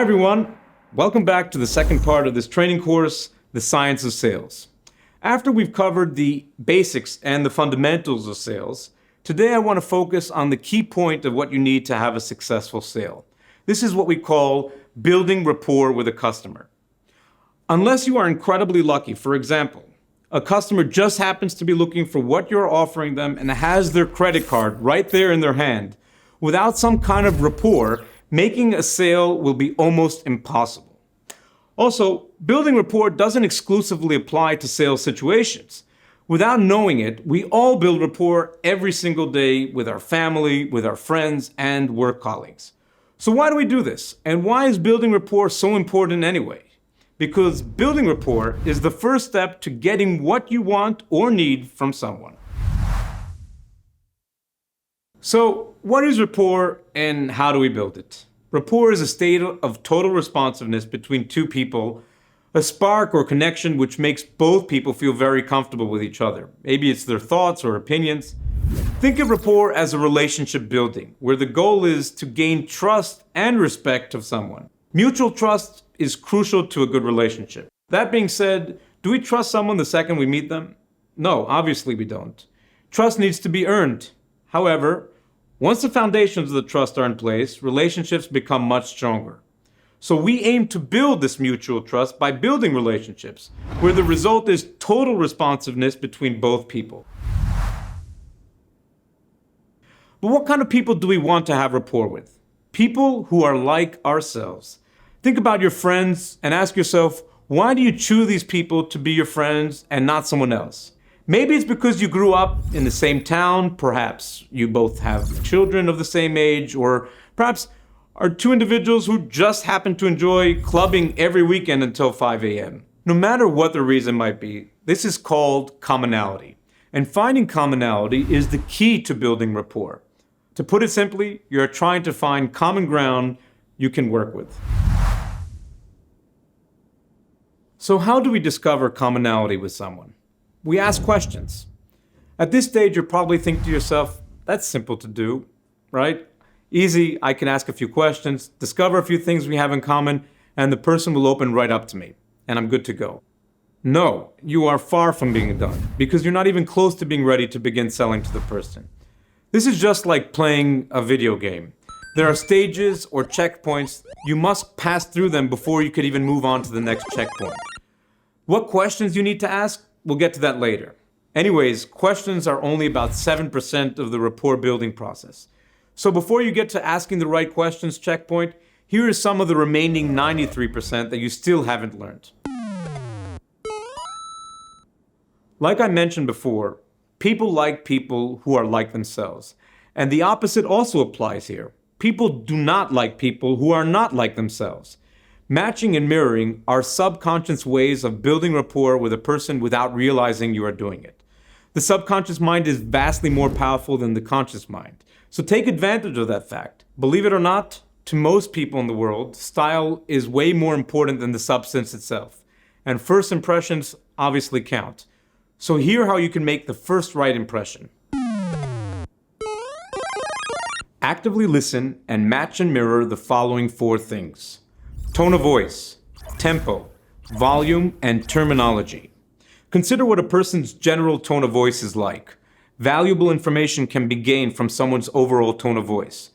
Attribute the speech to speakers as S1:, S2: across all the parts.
S1: Hi everyone, welcome back to the second part of this training course, The Science of Sales. After we've covered the basics and the fundamentals of sales, today I want to focus on the key point of what you need to have a successful sale. This is what we call building rapport with a customer. Unless you are incredibly lucky, for example, a customer just happens to be looking for what you're offering them and has their credit card right there in their hand, without some kind of rapport, making a sale will be almost impossible. Also, building rapport doesn't exclusively apply to sales situations. Without knowing it, we all build rapport every single day with our family, with our friends, and work colleagues. So why do we do this? And why is building rapport so important anyway? Because building rapport is the first step to getting what you want or need from someone. So, what is rapport and how do we build it? Rapport is a state of total responsiveness between two people, a spark or connection which makes both people feel very comfortable with each other. Maybe it's their thoughts or opinions. Think of rapport as a relationship building, where the goal is to gain trust and respect of someone. Mutual trust is crucial to a good relationship. That being said, do we trust someone the second we meet them? No, obviously we don't. Trust needs to be earned. However, once the foundations of the trust are in place, relationships become much stronger. So we aim to build this mutual trust by building relationships, where the result is total responsiveness between both people. But what kind of people do we want to have rapport with? People who are like ourselves. Think about your friends and ask yourself, why do you choose these people to be your friends and not someone else? Maybe it's because you grew up in the same town, perhaps you both have children of the same age, or perhaps are two individuals who just happen to enjoy clubbing every weekend until 5 a.m. No matter what the reason might be, this is called commonality. And finding commonality is the key to building rapport. To put it simply, you're trying to find common ground you can work with. So how do we discover commonality with someone? We ask questions. At this stage, you're probably thinking to yourself, that's simple to do, right? Easy, I can ask a few questions, discover a few things we have in common, and the person will open right up to me, and I'm good to go. No, you are far from being done, because you're not even close to being ready to begin selling to the person. This is just like playing a video game. There are stages or checkpoints. You must pass through them before you could even move on to the next checkpoint. What questions you need to ask? We'll get to that later. Anyways, questions are only about 7% of the rapport building process. So before you get to asking the right questions checkpoint, here is some of the remaining 93% that you still haven't learned. Like I mentioned before, people like people who are like themselves. And the opposite also applies here. People do not like people who are not like themselves. Matching and mirroring are subconscious ways of building rapport with a person without realizing you are doing it. The subconscious mind is vastly more powerful than the conscious mind. So take advantage of that fact. Believe it or not, to most people in the world, style is way more important than the substance itself. And first impressions obviously count. So hear how you can make the first right impression. Actively listen and match and mirror the following 4 things. Tone of voice, tempo, volume, and terminology. Consider what a person's general tone of voice is like. Valuable information can be gained from someone's overall tone of voice.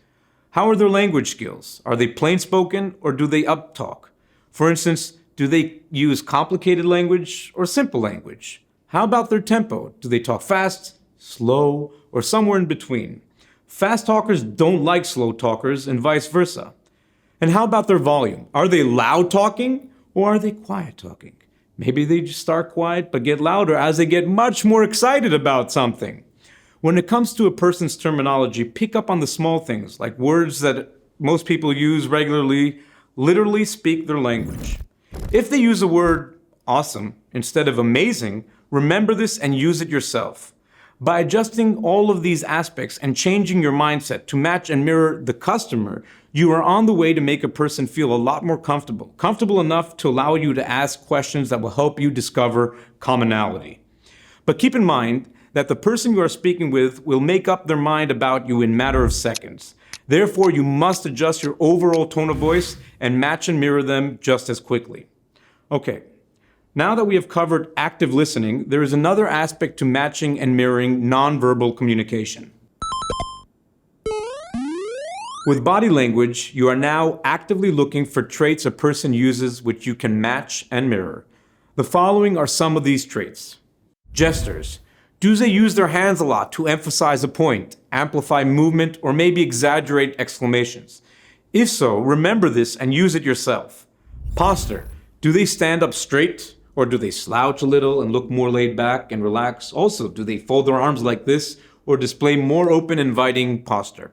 S1: How are their language skills? Are they plain spoken or do they uptalk? For instance, do they use complicated language or simple language? How about their tempo? Do they talk fast, slow, or somewhere in between? Fast talkers don't like slow talkers and vice versa. And how about their volume? Are they loud talking or are they quiet talking? Maybe they just start quiet but get louder as they get much more excited about something. When it comes to a person's terminology, pick up on the small things, like words that most people use regularly, literally speak their language. If they use the word awesome instead of amazing, remember this and use it yourself. By adjusting all of these aspects and changing your mindset to match and mirror the customer, you are on the way to make a person feel a lot more comfortable enough to allow you to ask questions that will help you discover commonality. But keep in mind that the person you are speaking with will make up their mind about you in a matter of seconds. Therefore, you must adjust your overall tone of voice and match and mirror them just as quickly. Okay, now that we have covered active listening, there is another aspect to matching and mirroring nonverbal communication. With body language, you are now actively looking for traits a person uses which you can match and mirror. The following are some of these traits. Gestures. Do they use their hands a lot to emphasize a point, amplify movement, or maybe exaggerate exclamations? If so, remember this and use it yourself. Posture. Do they stand up straight, or do they slouch a little and look more laid back and relaxed? Also, do they fold their arms like this, or display more open, inviting posture?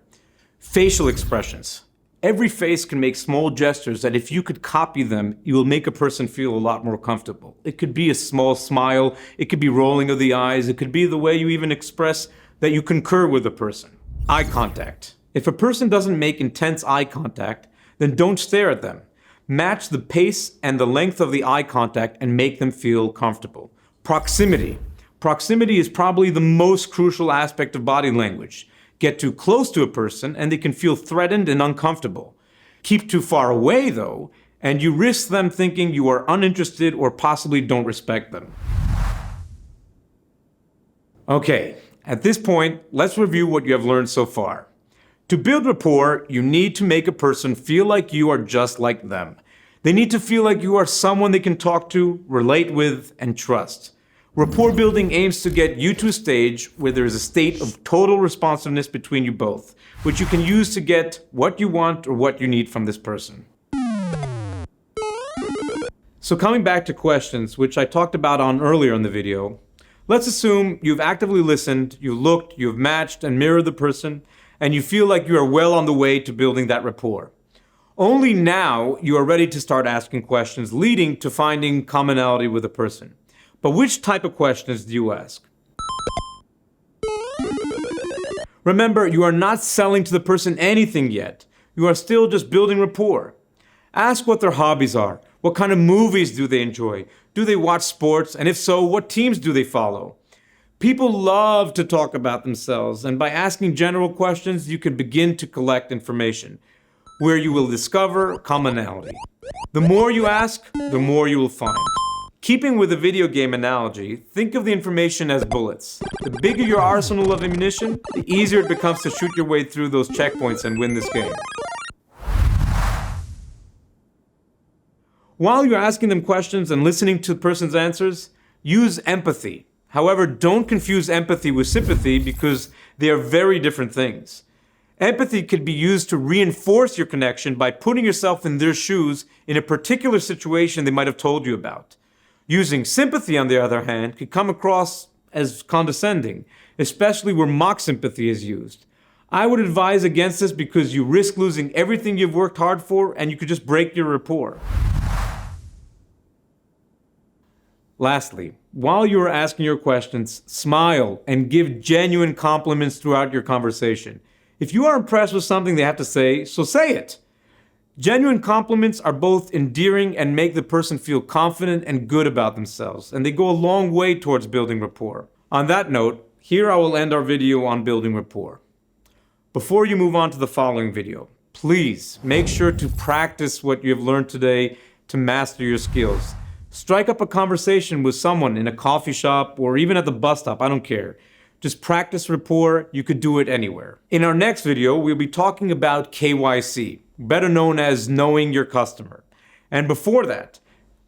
S1: Facial expressions. Every face can make small gestures that if you could copy them, you will make a person feel a lot more comfortable. It could be a small smile, it could be rolling of the eyes, it could be the way you even express that you concur with a person. Eye contact. If a person doesn't make intense eye contact, then don't stare at them. Match the pace and the length of the eye contact and make them feel comfortable. Proximity. Proximity is probably the most crucial aspect of body language. Get too close to a person and they can feel threatened and uncomfortable. Keep too far away though, and you risk them thinking you are uninterested or possibly don't respect them. Okay, at this point, let's review what you have learned so far. To build rapport, you need to make a person feel like you are just like them. They need to feel like you are someone they can talk to, relate with, and trust. Rapport building aims to get you to a stage where there is a state of total responsiveness between you both, which you can use to get what you want or what you need from this person. So coming back to questions, which I talked about on earlier in the video, let's assume you've actively listened, you've looked, you've matched and mirrored the person, and you feel like you are well on the way to building that rapport. Only now you are ready to start asking questions leading to finding commonality with a person. But which type of questions do you ask? Remember, you are not selling to the person anything yet. You are still just building rapport. Ask what their hobbies are. What kind of movies do they enjoy? Do they watch sports? And if so, what teams do they follow? People love to talk about themselves, and by asking general questions, you can begin to collect information, where you will discover commonality. The more you ask, the more you will find. Keeping with the video game analogy, think of the information as bullets. The bigger your arsenal of ammunition, the easier it becomes to shoot your way through those checkpoints and win this game. While you're asking them questions and listening to the person's answers, use empathy. However, don't confuse empathy with sympathy because they are very different things. Empathy can be used to reinforce your connection by putting yourself in their shoes in a particular situation they might have told you about. Using sympathy, on the other hand, can come across as condescending, especially where mock sympathy is used. I would advise against this because you risk losing everything you've worked hard for and you could just break your rapport. Lastly, while you are asking your questions, smile and give genuine compliments throughout your conversation. If you are impressed with something they have to say, so say it. Genuine compliments are both endearing and make the person feel confident and good about themselves, and they go a long way towards building rapport. On that note, here I will end our video on building rapport. Before you move on to the following video, please make sure to practice what you have learned today to master your skills. Strike up a conversation with someone in a coffee shop or even at the bus stop, I don't care. Just practice rapport, you could do it anywhere. In our next video, we'll be talking about KYC, better known as knowing your customer. And before that,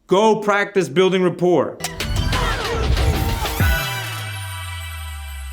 S1: go practice building rapport.